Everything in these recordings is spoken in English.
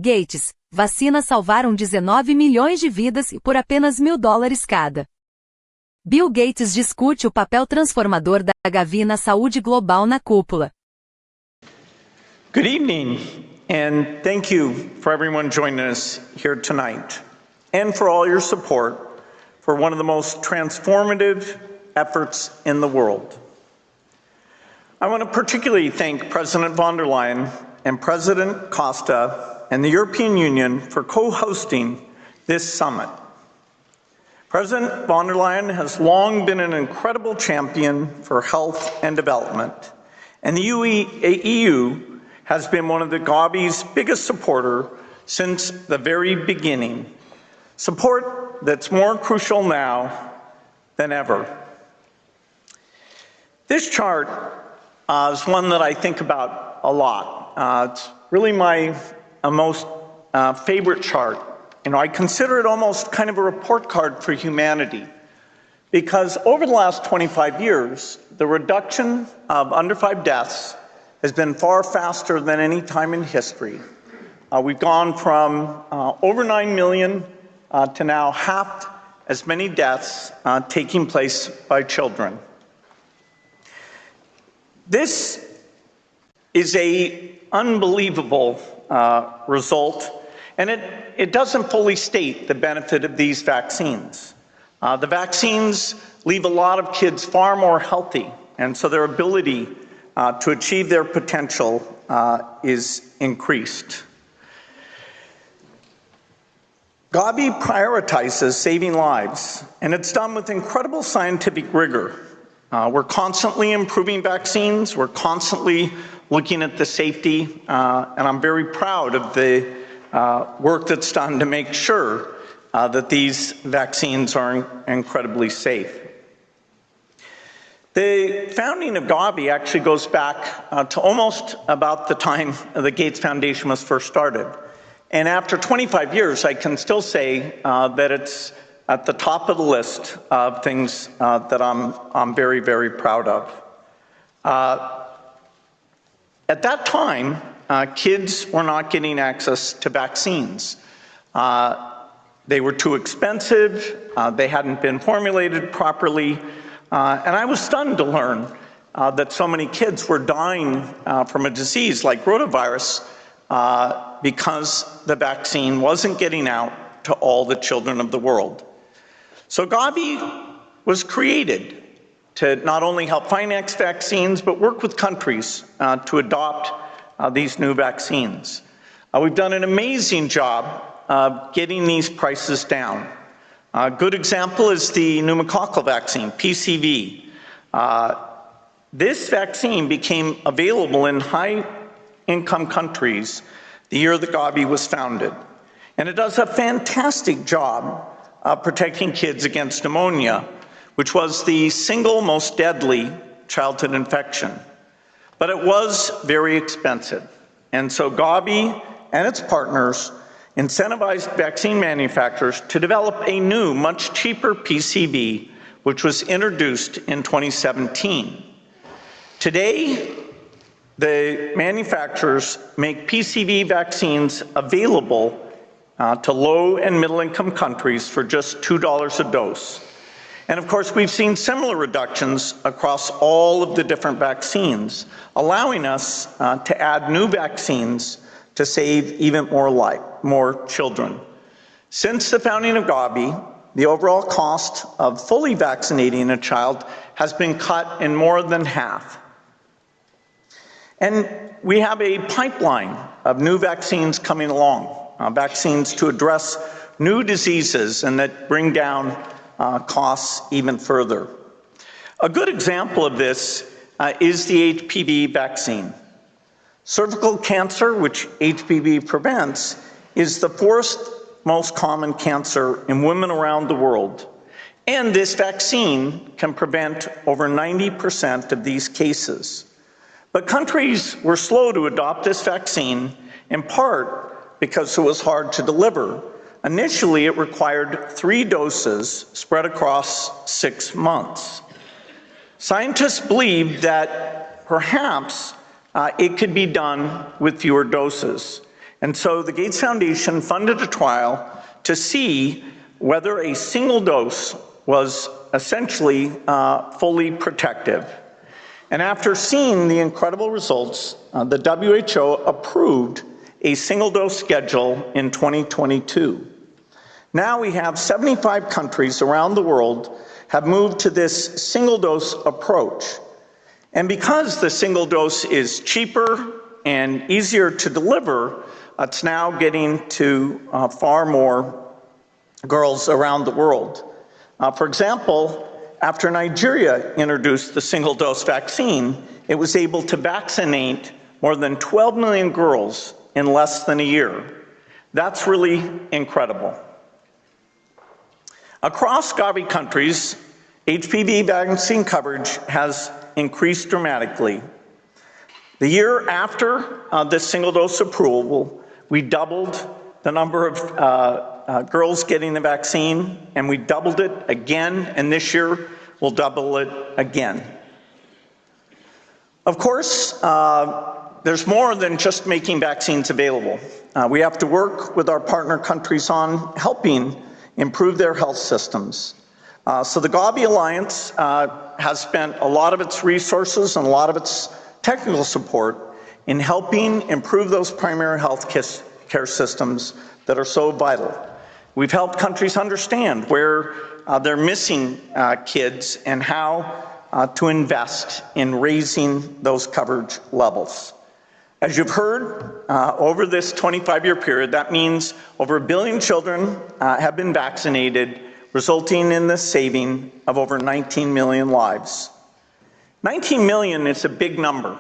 Gates, vacinas salvaram 19 milhões de vidas e por apenas $1.000 cada. Bill Gates discute o papel transformador da Gavi na saúde global na Cúpula. Good evening, and thank you for everyone joining us here tonight, and for all your support for one of the most transformative efforts in the world. I want to particularly thank President von der Leyen and President Costa and the European Union for co-hosting this summit. President von der Leyen has long been an incredible champion for health and development, and the EU has been one of the Gavi's biggest supporters since the very beginning, support that's more crucial now than ever. This chart is one that I think about a lot. It's really my most favorite chart. I consider it almost kind of a report card for humanity, because over the last 25 years, the reduction of under 5 deaths has been far faster than any time in history. We've gone from over 9 million to now half as many deaths taking place by children. This is an unbelievable result, and it doesn't fully state the benefit of these vaccines. The vaccines leave a lot of kids far more healthy, and so their ability to achieve their potential is increased. Gavi prioritizes saving lives, and it's done with incredible scientific rigor. We're constantly improving vaccines, we're constantly looking at the safety, and I'm very proud of the work that's done to make sure that these vaccines are incredibly safe. The founding of Gavi actually goes back to almost about the time the Gates Foundation was first started. And after 25 years, I can still say that it's at the top of the list of things that I'm very, very proud of. At that time, kids were not getting access to vaccines. They were too expensive, they hadn't been formulated properly, and I was stunned to learn that so many kids were dying from a disease like rotavirus because the vaccine wasn't getting out to all the children of the world. So Gavi was created to not only help finance vaccines, but work with countries to adopt these new vaccines. We've done an amazing job of getting these prices down. A good example is the pneumococcal vaccine, PCV. This vaccine became available in high-income countries the year that Gavi was founded. And it does a fantastic job of protecting kids against pneumonia, which was the single most deadly childhood infection. But it was very expensive. And so Gavi and its partners incentivized vaccine manufacturers to develop a new, much cheaper PCV, which was introduced in 2017. Today, the manufacturers make PCV vaccines available to low and middle income countries for just $2 a dose. And of course, we've seen similar reductions across all of the different vaccines, allowing us to add new vaccines to save even more children. Since the founding of Gavi, the overall cost of fully vaccinating a child has been cut in more than half. And we have a pipeline of new vaccines coming along, vaccines to address new diseases and that bring down costs even further. A good example of this is the HPV vaccine. Cervical cancer, which HPV prevents, is the 4th most common cancer in women around the world. And this vaccine can prevent over 90% of these cases. But countries were slow to adopt this vaccine, in part because it was hard to deliver. Initially, it required 3 doses spread across 6 months. Scientists believe that perhaps it could be done with fewer doses. And so the Gates Foundation funded a trial to see whether a single dose was essentially fully protective. And after seeing the incredible results, the WHO approved a single-dose schedule in 2022. Now we have 75 countries around the world have moved to this single-dose approach. And because the single dose is cheaper and easier to deliver, it's now getting to far more girls around the world. For example, after Nigeria introduced the single-dose vaccine, it was able to vaccinate more than 12 million girls in less than a year. That's really incredible. Across Gavi countries, HPV vaccine coverage has increased dramatically. The year after this single-dose approval, we doubled the number of girls getting the vaccine, and we doubled it again, and this year we'll double it again. Of course, there's more than just making vaccines available. We have to work with our partner countries on helping improve their health systems. So the Gavi Alliance has spent a lot of its resources and a lot of its technical support in helping improve those primary health care systems that are so vital. We've helped countries understand where they're missing kids and how to invest in raising those coverage levels. As you've heard, over this 25-year period, that means over 1 billion children have been vaccinated, resulting in the saving of over 19 million lives. 19 million is a big number.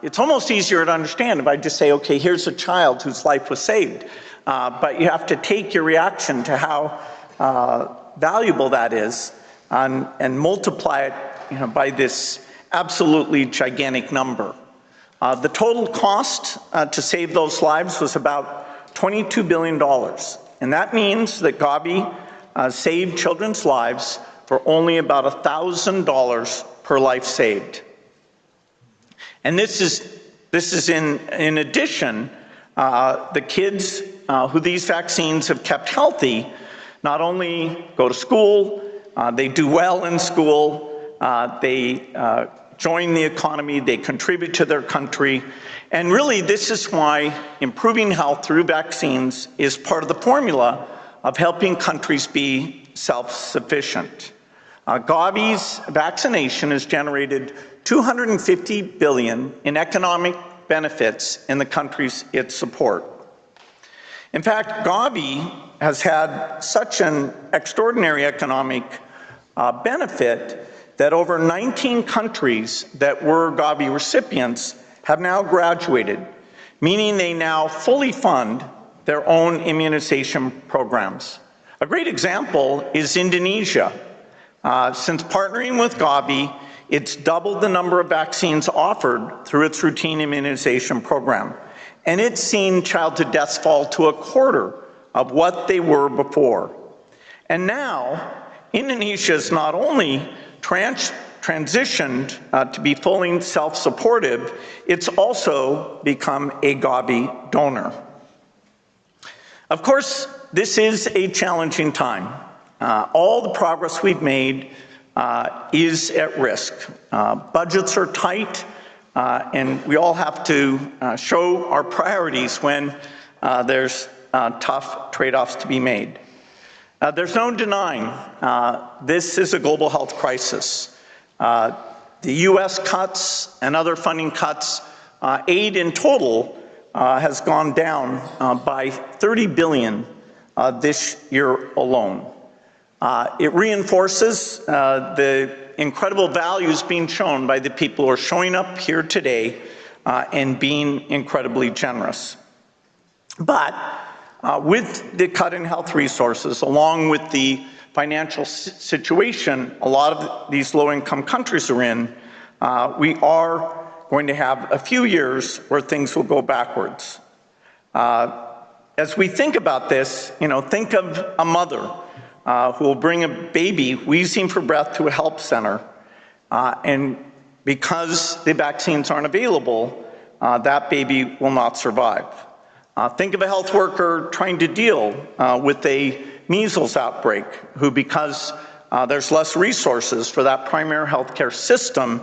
It's almost easier to understand if I just say, okay, here's a child whose life was saved. But you have to take your reaction to how valuable that is and multiply it by this absolutely gigantic number. The total cost to save those lives was about $22 billion. And that means that Gavi saved children's lives for only about $1,000 per life saved. And this is in addition, the kids who these vaccines have kept healthy not only go to school, they do well in school, they join the economy, they contribute to their country. And really, this is why improving health through vaccines is part of the formula of helping countries be self-sufficient. Gavi's vaccination has generated $250 billion in economic benefits in the countries it supports. In fact, Gavi has had such an extraordinary economic benefit that over 19 countries that were Gavi recipients have now graduated, meaning they now fully fund their own immunization programs. A great example is Indonesia. Since partnering with Gavi, it's doubled the number of vaccines offered through its routine immunization program. And it's seen childhood deaths fall to a quarter of what they were before. And now, Indonesia is not only transitioned to be fully self-supportive, it's also become a Gavi donor. Of course, this is a challenging time. All the progress we've made is at risk. Budgets are tight, and we all have to show our priorities when there's tough trade-offs to be made. There's no denying this is a global health crisis. The U.S. cuts and other funding cuts, aid in total has gone down by $30 billion this year alone. It reinforces the incredible values being shown by the people who are showing up here today and being incredibly generous. But with the cut in health resources, along with the financial situation a lot of these low-income countries are in, we are going to have a few years where things will go backwards. As we think about this, think of a mother who will bring a baby wheezing for breath to a health center, and because the vaccines aren't available, that baby will not survive. Think of a health worker trying to deal with a measles outbreak, who, because there's less resources for that primary healthcare system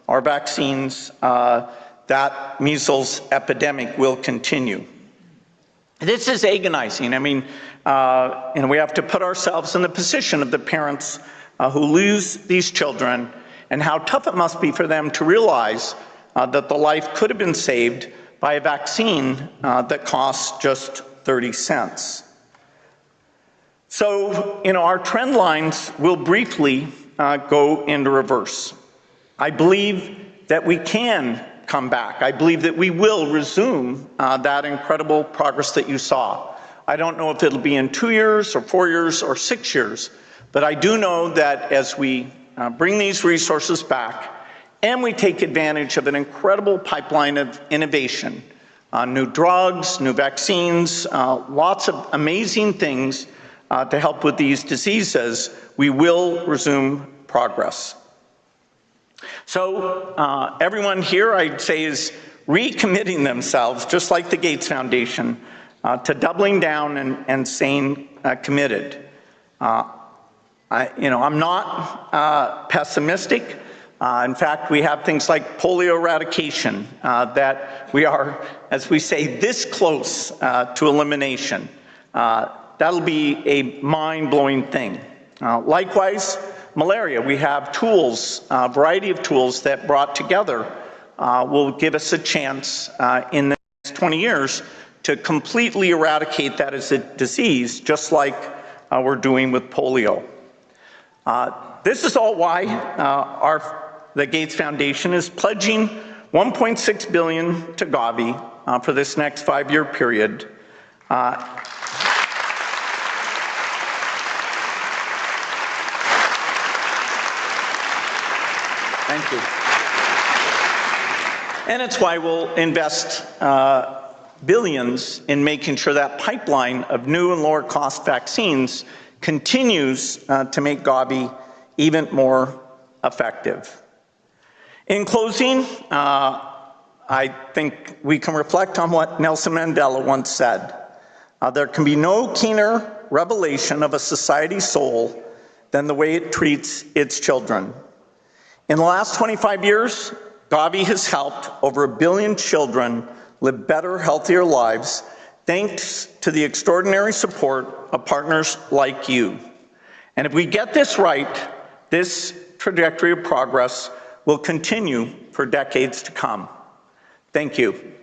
or vaccines, that measles epidemic will continue. This is agonizing. I mean, we have to put ourselves in the position of the parents who lose these children, and how tough it must be for them to realize that the life could have been saved by a vaccine that costs just 30 cents. So, our trend lines will briefly go into reverse. I believe that we can come back. I believe that we will resume that incredible progress that you saw. I don't know if it'll be in 2 years or 4 years or 6 years, but I do know that as we bring these resources back and we take advantage of an incredible pipeline of innovation, new drugs, new vaccines, lots of amazing things to help with these diseases, we will resume progress. So everyone here, I'd say, is recommitting themselves, just like the Gates Foundation, to doubling down and staying committed. I'm not pessimistic. In fact, we have things like polio eradication that we are, as we say, this close to elimination. That'll be a mind-blowing thing. Likewise, malaria, we have tools, a variety of tools that brought together will give us a chance in the next 20 years to completely eradicate that as a disease, just like we're doing with polio. This is all why the Gates Foundation is pledging $1.6 billion to Gavi for this next 5-year period. Thank you. And it's why we'll invest billions in making sure that pipeline of new and lower cost vaccines continues to make Gavi even more effective. In closing, I think we can reflect on what Nelson Mandela once said. There can be no keener revelation of a society's soul than the way it treats its children. In the last 25 years, Gavi has helped over 1 billion children live better, healthier lives, thanks to the extraordinary support of partners like you. And if we get this right, this trajectory of progress will continue for decades to come. Thank you.